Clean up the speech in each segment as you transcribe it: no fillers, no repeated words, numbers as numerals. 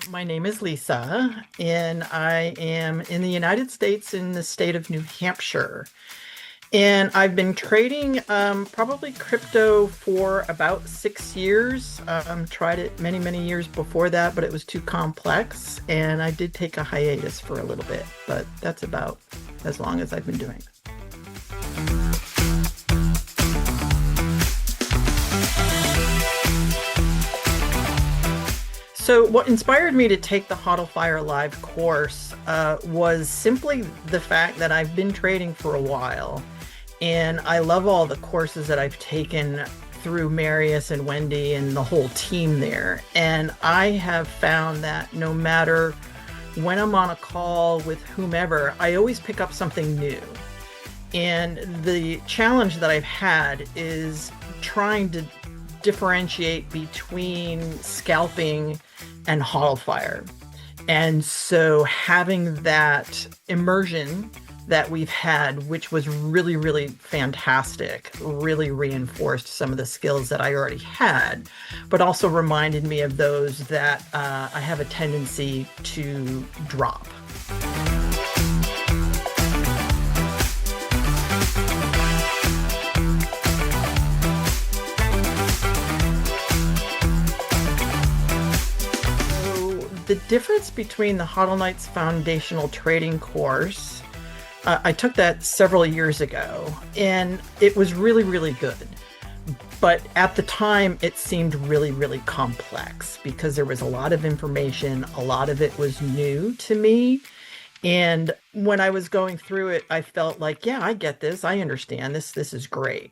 My name is Lisa, and I am in the United States in the state of New Hampshire. And I've been trading probably crypto for about 6 years. Tried it many, many years before that, but it was too complex. And I did take a hiatus for a little bit, but that's about as long as I've been doing it. So what inspired me to take the HODLFIRE Live course was simply the fact that I've been trading for a while, and I love all the courses that I've taken through Marius and Wendy and the whole team there. And I have found that no matter when I'm on a call with whomever, I always pick up something new. And the challenge that I've had is trying to differentiate between scalping and HODLFIRE. And so having that immersion that we've had, which was really, really fantastic, really reinforced some of the skills that I already had, but also reminded me of those that I have a tendency to drop. The difference between the HODLNOTS Foundational Trading course, I took that several years ago, and it was really, really good. But at the time, it seemed really, really complex because there was a lot of information. A lot of it was new to me. And when I was going through it, I felt like, yeah, I get this. I understand this. This is great.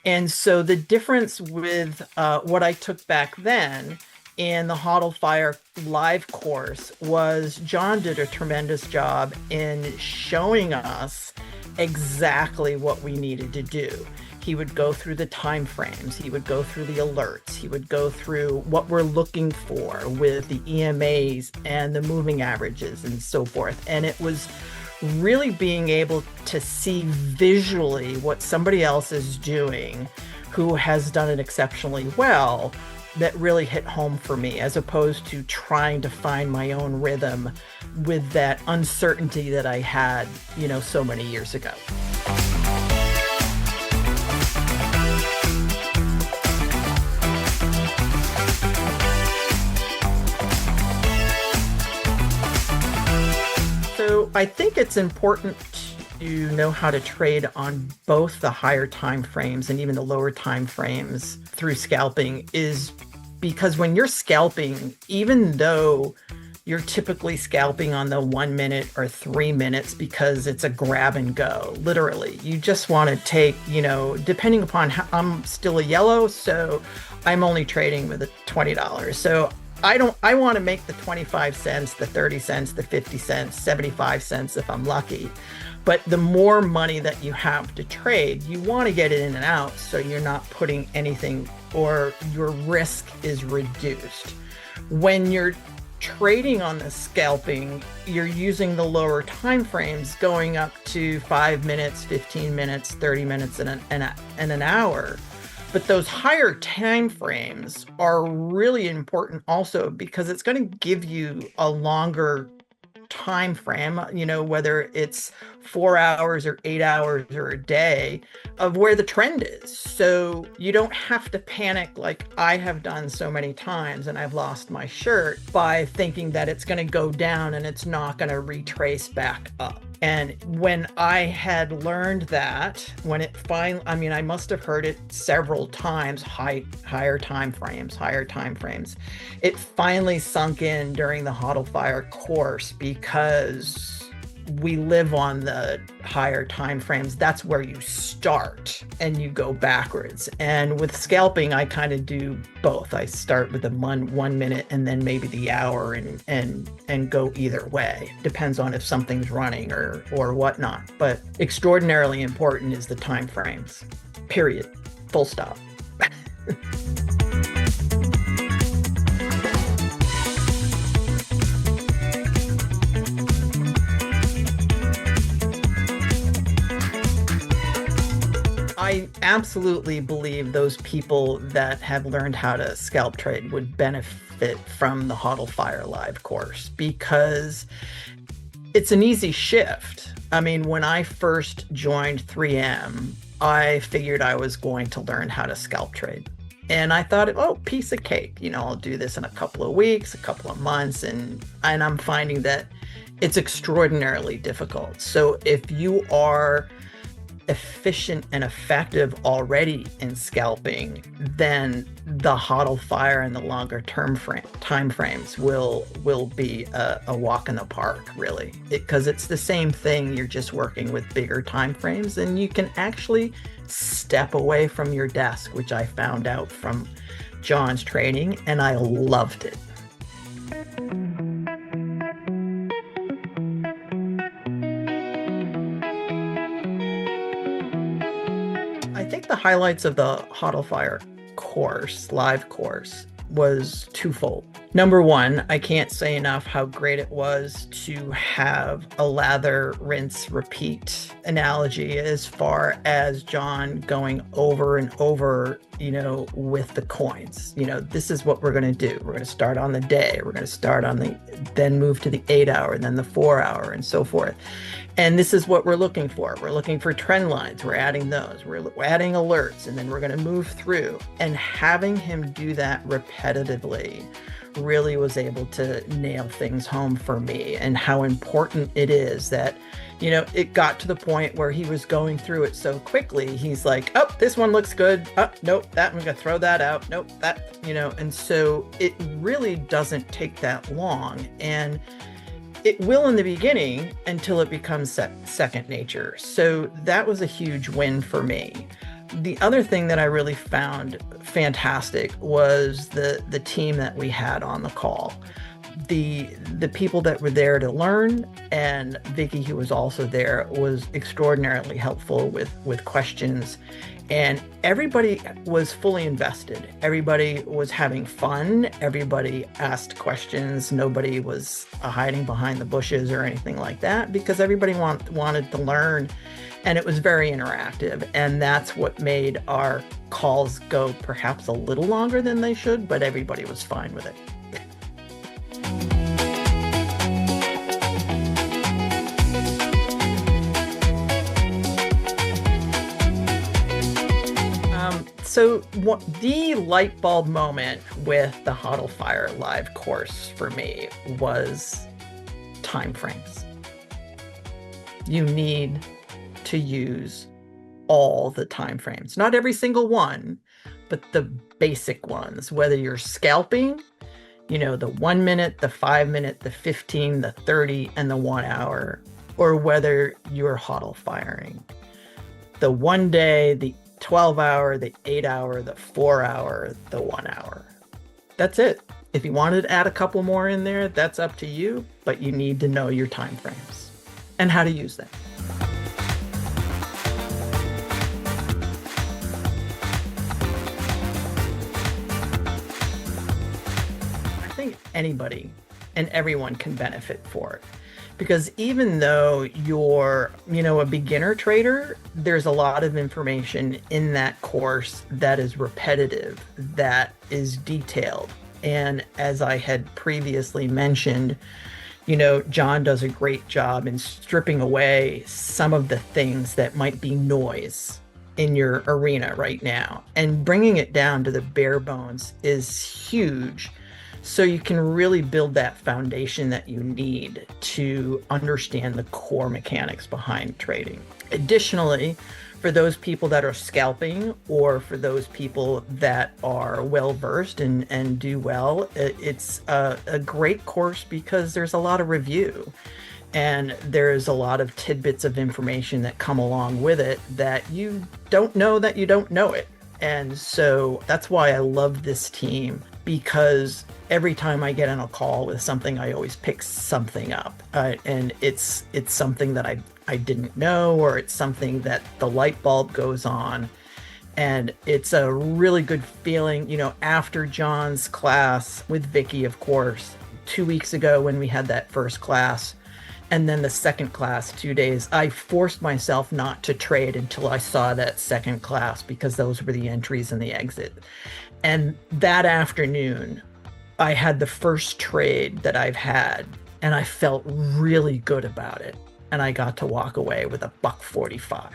And so the difference with what I took back then and the HODLFIRE Live course was John did a tremendous job in showing us exactly what we needed to do. He would go through the time frames, he would go through the alerts, he would go through what we're looking for with the EMAs and the moving averages and so forth. And it was really being able to see visually what somebody else is doing who has done it exceptionally well that really hit home for me, as opposed to trying to find my own rhythm with that uncertainty that I had, so many years ago. So I think it's important to know how to trade on both the higher time frames and even the lower time frames through scalping, is because when you're scalping, even though you're typically scalping on the 1 minute or 3 minutes because it's a grab and go, literally, you just want to take, depending upon how, I'm still a yellow, so I'm only trading with a $20. So I want to make the 25 cents, the 30 cents, the 50 cents, 75 cents if I'm lucky. But the more money that you have to trade, you want to get it in and out so you're not putting anything, or your risk is reduced. When you're trading on the scalping, you're using the lower time frames going up to 5 minutes, 15 minutes, 30 minutes, and an hour. But those higher time frames are really important also because it's going to give you a longer time frame, whether it's 4 hours or 8 hours or a day, of where the trend is. So you don't have to panic like I have done so many times, and I've lost my shirt by thinking that it's going to go down and it's not going to retrace back up. And when I had learned that, when it finally, I must have heard it several times, higher time frames. It finally sunk in during the HODLFIRE course because we live on the higher time frames. That's where you start and you go backwards. And with scalping, I kind of do both. I start with the 1 minute and then maybe the hour and go either way. Depends on if something's running or whatnot. But extraordinarily important is the time frames. Period. Full stop. absolutely believe those people that have learned how to scalp trade would benefit from the HODLFIRE Live course because it's an easy shift. I mean, when I first joined 3M, I figured I was going to learn how to scalp trade. And I thought, oh, piece of cake. I'll do this in a couple of weeks, a couple of months, and I'm finding that it's extraordinarily difficult. So if you are efficient and effective already in scalping, then the HODLFIRE and the longer time frames will be a walk in the park, really, because it's the same thing. You're just working with bigger time frames, and you can actually step away from your desk, which I found out from John's training, and I loved it. I think the highlights of the HODLFIRE course, live course, was twofold. Number one, I can't say enough how great it was to have a lather, rinse, repeat analogy as far as John going over and over, with the coins. This is what we're going to do. We're going to start on the day. We're going to start then move to the 8-hour, and then the 4-hour, and so forth. And this is what we're looking for. We're looking for trend lines. We're adding those. We're adding alerts, and then we're going to move through. And having him do that repetitively really was able to nail things home for me, and how important it is that, it got to the point where he was going through it so quickly. He's like, oh, this one looks good. Oh, nope, I'm going to throw that out. Nope, that, and so it really doesn't take that long. And it will in the beginning until it becomes second nature. So that was a huge win for me. The other thing that I really found fantastic was the team that we had on the call. The people that were there to learn, and Vicky, who was also there, was extraordinarily helpful with questions, and everybody was fully invested. Everybody was having fun. Everybody asked questions. Nobody was hiding behind the bushes or anything like that, because everybody wanted to learn, and it was very interactive. And that's what made our calls go perhaps a little longer than they should, but everybody was fine with it. So the light bulb moment with the HODLFIRE Live course for me was time frames. You need to use all the time frames, not every single one, but the basic ones, whether you're scalping, the 1 minute, the 5 minute, the 15, the 30, and the 1 hour, or whether you're HODLFIRing. The 1 day, the 12-hour, the 8-hour, the 4-hour, the 1 hour. That's it. If you wanted to add a couple more in there, that's up to you, but you need to know your time frames and how to use them. I think anybody and everyone can benefit for it. Because even though you're, a beginner trader, there's a lot of information in that course that is repetitive, that is detailed. And as I had previously mentioned, John does a great job in stripping away some of the things that might be noise in your arena right now. And bringing it down to the bare bones is huge. So you can really build that foundation that you need to understand the core mechanics behind trading. Additionally, for those people that are scalping, or for those people that are well-versed and do well, it's a great course because there's a lot of review, and there's a lot of tidbits of information that come along with it that you don't know it. And so that's why I love this team, because every time I get on a call with something, I always pick something up. And it's something that I didn't know, or it's something that the light bulb goes on. And it's a really good feeling, after John's class with Vicky, of course, 2 weeks ago when we had that first class, And then the second class, 2 days, I forced myself not to trade until I saw that second class because those were the entries and the exit. And that afternoon, I had the first trade that I've had, and I felt really good about it. And I got to walk away with a buck 45.